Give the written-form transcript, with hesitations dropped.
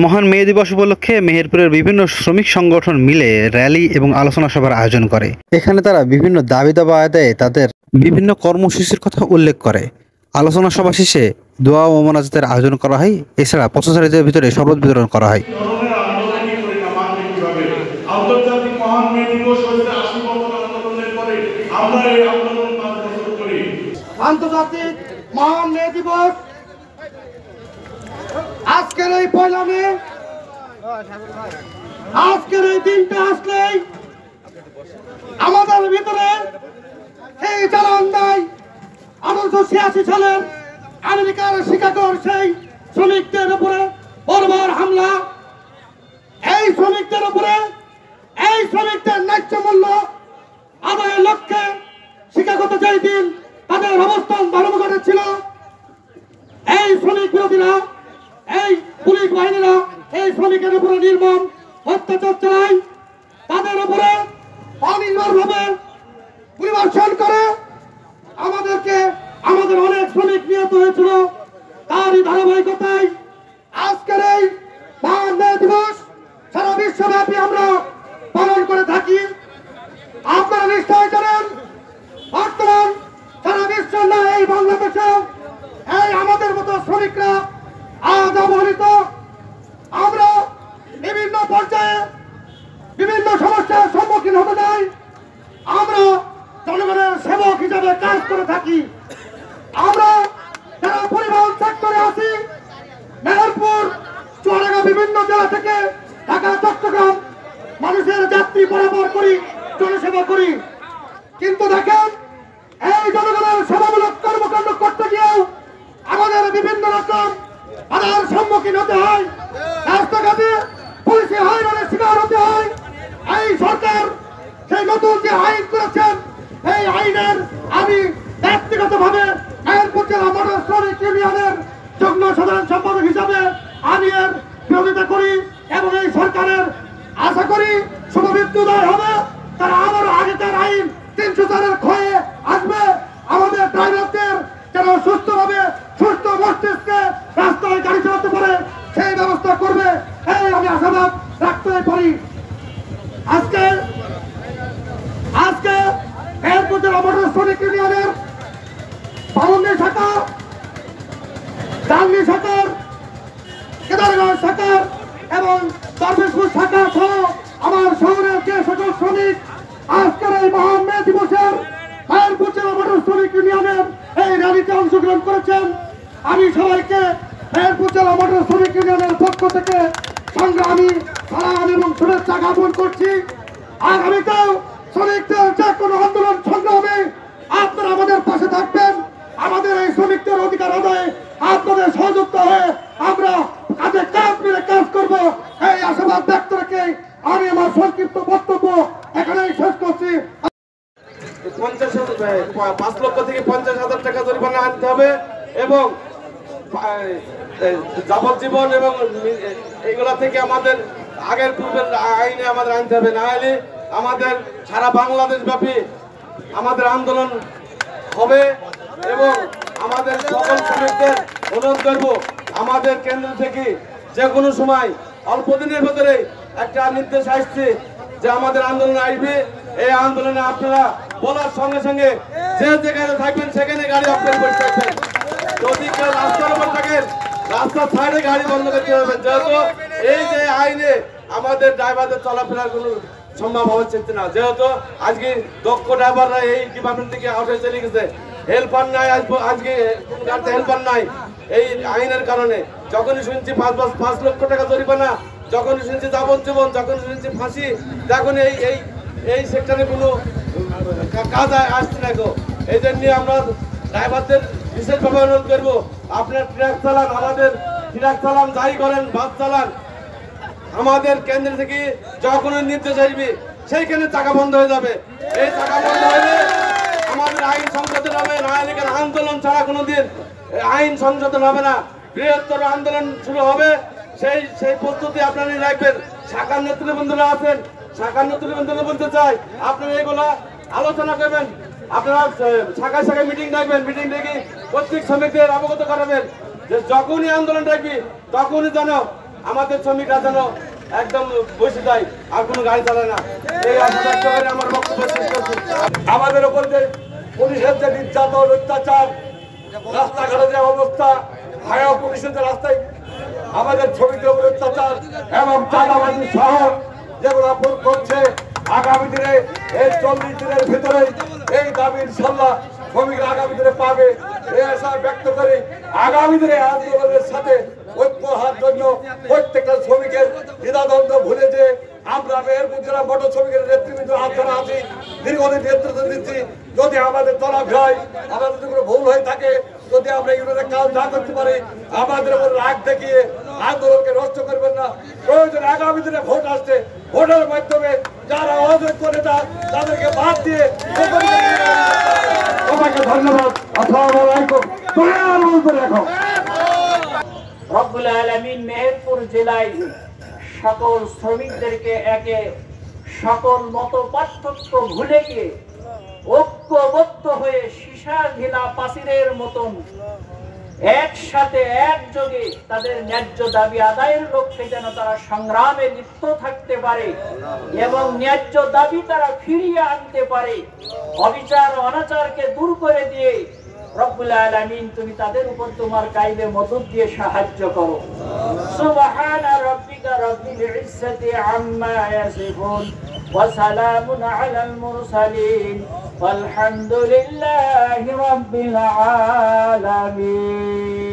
মহান মে দিবস উপলক্ষে মেহেরপুরের বিভিন্ন শ্রমিক সংগঠন মিলে র্যালি এবং আলোচনা সভার আয়োজন করে। এখানে তারা বিভিন্ন দাবি দাবা আদায়ে তাদের বিভিন্ন কর্মসূচির কথা উল্লেখ করে। আলোচনা সভা শেষে দোয়া ও মোনাজাতের আয়োজন করা হয়। এছাড়া পথচারীদের ভিতরে শরবত বিতরণ করা হয়। আন্তর্জাতিক মহান মে দিবস আজকের এই পয়লা মে, আজকের এই দিনটা আসলেই আমাদের ভিতরে এই যারা অন্যায় 1886 সালের আমেরিকার শিকাগোর সেই শ্রমিকদের উপরে বর্বর হামলা, এই শ্রমিকদের উপরে এই শ্রমিকদের ন্যায্য মূল্য আদায়ের লক্ষ্যে শিকাগোতে যেই দিন তাদের অবস্থান ধর্মঘটে ছিল, এই শ্রমিক বিরোধীরা, এই পুলিশ বাহিনীরা এই শ্রমিকের উপরে নির্মম অত্যাচার চালায়, তাদের উপরে অনির্ভরভাবে পরিবর্তন করে আমাদের অনেক শ্রমিক নিহত হয়েছিল। তারই ধারাবাহিকতায় আজকের এই মহান মে দিবস সারা বিশ্বব্যাপী আমরা পালন করে থাকি। আপনারা নিশ্চয় জানেন, বর্তমান সারা বিশ্ব না এই বাংলাদেশে এই আমাদের মতো শ্রমিকরা আজ অবহেলিত। আমরা বিভিন্ন পর্যায়ে বিভিন্ন সমস্যার সম্মুখীন হতে যাই। আমরা জনগণের সেবক হিসাবে কাজ করে থাকি। আমরা যারা পরিবহন সেক্টরে আছি, মেহেরপুর, চুয়াডাঙ্গা বিভিন্ন জেলা থেকে ঢাকা, চট্টগ্রাম মানুষের যাত্রী বরাবর করি, জনসেবা করি। কিন্তু দেখেন, এই জনগণের সেবামূলক কর্মকাণ্ড করতে গিয়েও আমাদের বিভিন্ন রকম বাধার সম্মুখীন হতে হয়, রাস্তাঘাটে পুলিশি হয়রানির শিকার হতে হয়। এই সরকার সেই নতুন যে আইন করেছেন, এই আইনের আমি ব্যক্তিগতভাবে মেহেরপুর জেলা মোটর শ্রমিক ইউনিয়নের যুগ্ম সাধারণ সম্পাদক হিসাবে আমি এর বিরোধিতা করি এবং এই সরকারের আশা করি শুভবিদ্যুদয় হবে। তারা আবারও আগেকার আইন 304-এর ক্ষয়ে আসবে। আমাদের ড্রাইভারদের যেন সুস্থভাবে সুস্থ মস্তিষ্কে রাস্তায় গাড়ি চালাতে পারে সেই ব্যবস্থা করবে, এই আমি আশাবাদ রাখতে পারি। আজকে মেহেরপুর জেলা মোটর শ্রমিক ইউনিয়নের বামুন্ডি শাখা, ডাঙ্গি শাখার, কেদারগঞ্জ শাখার এবং দরবেশপুর শাখা সহ আমার শহরের যে সকল শ্রমিক আজকের এই মহান মে দিবসের মেহেরপুর জেলা মোটর শ্রমিক ইউনিয়নের এই র্যালিতে অংশগ্রহণ করেছেন, আমি সবাইকে মেহেরপুর জেলা মোটর শ্রমিক ইউনিয়নের পক্ষ থেকে সংগ্রামী সালাম এবং শুভেচ্ছা জ্ঞাপন করছি। আগামীতেও শ্রমিকদের যে কোনো আন্দোলন সংগ্রামে আপনারা আমাদের পাশে থাকবেন। আমাদের এই শ্রমিকদের অধিকার আদায়ে আপনাদের সহযোগিতা হয়ে আমরা কাঁধে কাঁধ মিলে কাজ করব, এই আশাবাদ ব্যক্ত রেখে আমি আমার সংক্ষিপ্ত বক্তব্য এখানেই শেষ করছি। 5 লক্ষ থেকে 50,000 টাকা জরিমানা আনতে হবে এবং যাবজ্জীবন এবং এইগুলা থেকে আমাদের আগের পূর্বের আইনে আমাদের আনতে হবে, না হলে আমাদের সারা বাংলাদেশ ব্যাপী আমাদের আন্দোলন হবে এবং আমাদের সকল শ্রমিকদের অনুরোধ করব, আমাদের কেন্দ্র থেকে যে কোনো সময় অল্প দিনের ভেতরে একটা নির্দেশ আসছে যে আমাদের আন্দোলন আসবে। এই আন্দোলনে আপনারা বলার সঙ্গে সঙ্গে যে যেখানে থাকবেন সেখানে গাড়ি আপনার বসে থাকবেন। যদি কেউ রাস্তার উপর থাকেন, রাস্তার সাইডে গাড়ি বন্ধ করতে হবে, যেহেতু এই যে আইনে আমাদের ড্রাইভারদের চলাফেরার কোনো সম্ভব হচ্ছে না। যেহেতু আজকে দক্ষ ড্রাইভাররা এই ডিপার্টমেন্ট থেকে আউট হয়ে চলে গেছে, হেল্পার নাই, আজকে কোন গাড়িতে হেল্পার নাই এই আইনের কারণে। যখনই শুনছি 5 লক্ষ টাকা জরিমানা, যখনই শুনছি যাবজ্জীবন, যখনই শুনছি ফাঁসি, তখন এই সেক্টরে কোনো কাজ আসছে না। এই জন্য আমরা ড্রাইভারদের বিশেষভাবে অনুরোধ করবো, আপনার ট্রাক চালান, আমাদের ট্রাক চালান, যাই করেন, বাস চালান, আমাদের কেন্দ্র থেকে যখন নির্দেশ আসবে সেইখানে চাকা বন্ধ হয়ে যাবে। এই চাকা বন্ধ হলে আমাদের আইন সংশোধন হবে, রাজনীতির আন্দোলন ছাড়া কোনোদিন আইন সংশোধন হবে না। বৃহত্তর আন্দোলন শুরু হবে, সেই প্রস্তুতি আপনারা রাখবেন। শাখার নেতৃবৃন্দরা আছেন, শাখার নেতৃবৃন্দরা বলতে চাই আপনারা এগুলা আলোচনা করবেন। আপনারা শাখায় শাখায় মিটিং ডাকবেন, মিটিং ডেকে প্রত্যেক শ্রমিকদের অবগত করাবেন যে যখনই আন্দোলন ডাকবি তখনই যেন আমাদের শ্রমিকরা যেন একদম বসে যায় আর কোনো গাড়ি চালায় না, এই আশা ব্যক্ত করে আমার বক্তব্য শেষ করছি। আমাদের উপর যে পুলিশের যে নির্যাতন অত্যাচার, রাস্তাঘাটে যে অবস্থা, হায়া পুলিশের যে রাস্তায় আমাদের শ্রমিকদের উপর অত্যাচার এবং চাঁদাবাজি সহ যেগুলো করছে, আগামী দিনে এই 40 দিনের ভিতরে এই দাবি ইনশাল্লাহ শ্রমিকরা আগামী দিনে পাবে, এই আশা ব্যক্ত করে আগামী দিনে আন্দোলনের সাথে ঐক্য হওয়ার জন্য প্রত্যেকটা শ্রমিকের দ্বিধাদ্বন্দ্ব ভুলে যে আমরা মেহেরপুর জেলা মোটর শ্রমিকের নেতৃবৃন্দ আলোচনা আছি, দীর্ঘদিন নেতৃত্ব দিচ্ছি। যদি আমাদের চলাফেরায় আমাদের যদি কোনো ভুল হয়ে থাকে, যদি আমরা ইউনিয়নের কাজ না করতে পারি, আমাদের উপর রাগ দেখিয়ে আন্দোলনকে নষ্ট করবেন না। প্রয়োজন আগামী দিনে ভোট আসছে, ভোটের মাধ্যমে যারা অযোগ্য নেতা তাদেরকে বাদ দিয়ে সবাইকে ধন্যবাদ। আসসালামু আলাইকুম। দয়ার বলতে রাখো। রব্বুল আলামিন মেহেরপুর জেলায় সকল শ্রমিকদেরকে সকল মত পার্থক্য ভুলে গিয়ে ঐক্যবদ্ধ হয়ে সীসা ঘেলা পাচিরের মতন একসাথে একযোগে তাদের ন্যায্য দাবি আদায়ের লক্ষ্যে যেন তারা সংগ্রামে লিপ্ত থাকতে পারে এবং ন্যায্য দাবি তারা ফিরিয়ে আনতে পারে, অবিচার অনাচারকে দূর করে দিয়ে রব্বুল আলামিন তুমি তাদের উপর তোমার কাইদে মদদ দিয়ে সাহায্য করো। সুবহানা রাব্বিকা রাব্বিল ইজ্জাতি আম্মা ইয়াসিফুন ওয়া সালামুন আলাল মুরসালিন ওয়ালহামদুলিল্লাহি রাব্বিল আলামিন।